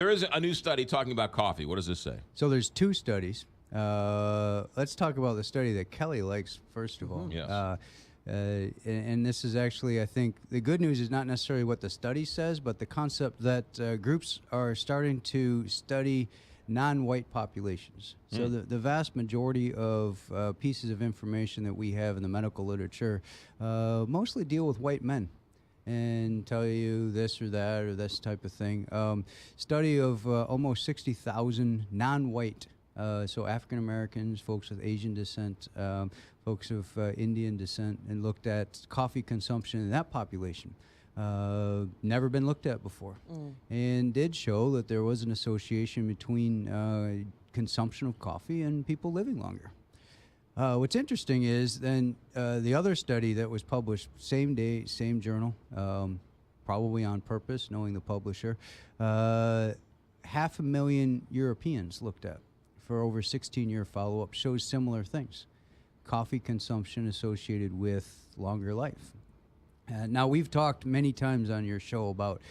there is a new study talking about coffee. What does this say? So there's 2 studies. Let's talk about the study that Kelly likes first of all. Yes. And this is actually, I think, the good news is not necessarily what the study says, but the concept that groups are starting to study non-white populations. So the vast majority of pieces of information that we have in the medical literature mostly deal with white men and tell you this or that or this type of thing. Study of almost 60,000 non-white, so African Americans, folks with Asian descent, folks of Indian descent, and looked at coffee consumption in that population. Never been looked at before, and did show that there was an association between consumption of coffee and people living longer. What's interesting is then the other study that was published same day, same journal, probably on purpose, knowing the publisher, 500,000 Europeans looked at for over 16-year follow-up shows similar things. Coffee consumption associated with longer life. Now, we've talked many times on your show about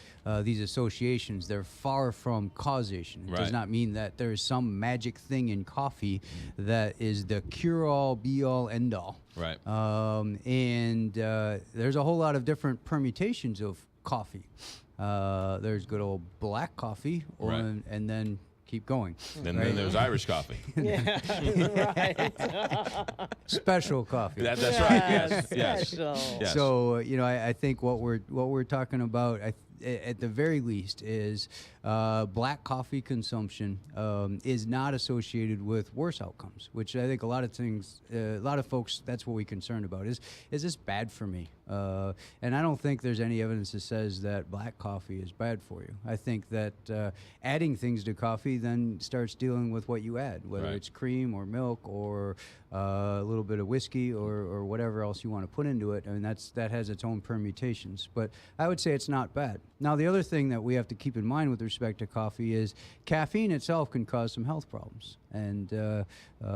these associations. They're far from causation. It does not mean that there is some magic thing in coffee that is the cure-all, be-all, end-all. Right. And there's a whole lot of different permutations of coffee. There's good old black coffee, and then keep going. And then there's Irish coffee. Yeah, right. Special coffee. That's right. Yes. Special. Yes. So I think what we're talking about at the very least is black coffee consumption is not associated with worse outcomes, which I think a lot of folks, that's what we're concerned about. Is this bad for me? And I don't think there's any evidence that says that black coffee is bad for you. I think that adding things to coffee then starts dealing with what you add, whether it's cream or milk or a little bit of whiskey or whatever else you want to put into it. I mean, that has its own permutations. But I would say it's not bad. Now, the other thing that we have to keep in mind with respect to coffee is caffeine itself can cause some health problems. And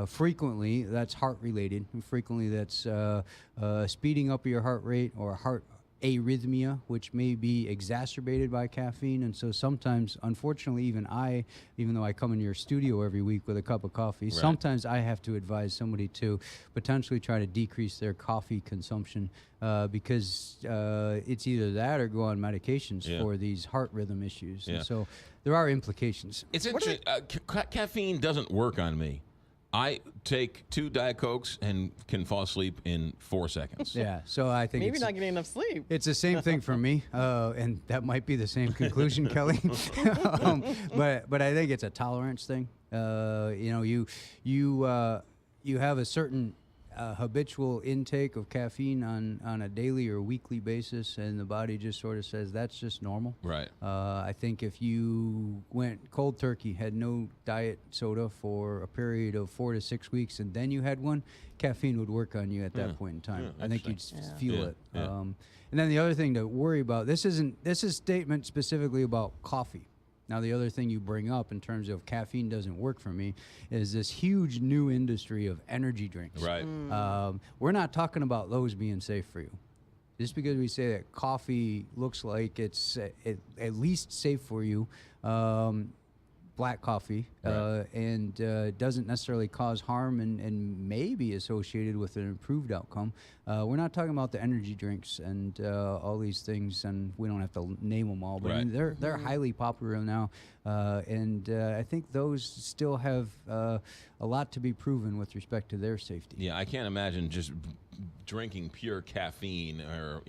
frequently, that's heart-related. And frequently, that's speeding up your heart rate or heart arrhythmia, which may be exacerbated by caffeine. And so sometimes, unfortunately, even though I come in your studio every week with a cup of coffee, sometimes I have to advise somebody to potentially try to decrease their coffee consumption because it's either that or go on medications for these heart rhythm issues. And so there are implications. It's interesting. Caffeine doesn't work on me. I take 2 Diet Cokes and can fall asleep in 4 seconds. Yeah, so I think maybe not getting enough sleep. It's the same thing for me, and that might be the same conclusion, Kelly. But I think it's a tolerance thing. You have a certain habitual intake of caffeine on a daily or weekly basis, and the body just sort of says that's just normal. Right. I think if you went cold turkey, had no diet soda for a period of 4 to 6 weeks, and then you had one, caffeine would work on you at that point in time. I think you'd feel it. And then the other thing to worry about, this is a statement specifically about coffee. Now, the other thing you bring up in terms of caffeine doesn't work for me is this huge new industry of energy drinks. Right. We're not talking about those being safe for you. Just because we say that coffee looks like it's at least safe for you, black coffee, and doesn't necessarily cause harm and may be associated with an improved outcome. We're not talking about the energy drinks and all these things, and we don't have to name them all, but I mean, they're highly popular now, and I think those still have a lot to be proven with respect to their safety. Yeah, I can't imagine just drinking pure caffeine or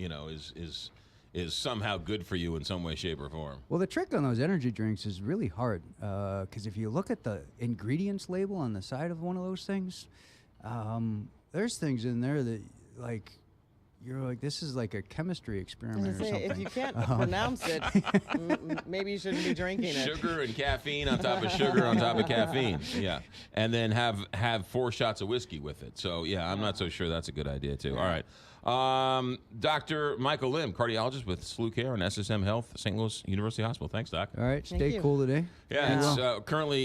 is somehow good for you in some way, shape, or form. Well, the trick on those energy drinks is really hard because if you look at the ingredients label on the side of one of those things, there's things in there that, like, you're like, this is like a chemistry experiment or something. If you can't pronounce it, maybe you shouldn't be drinking it. Sugar and caffeine on top of sugar on top of caffeine. Yeah. And then have 4 shots of whiskey with it. So, yeah, I'm not so sure that's a good idea, too. All right. Dr. Michael Lim, cardiologist with SLU Care and SSM Health, St. Louis University Hospital. Thanks, Doc. All right. Thank Stay you. cool today. Yeah, it's currently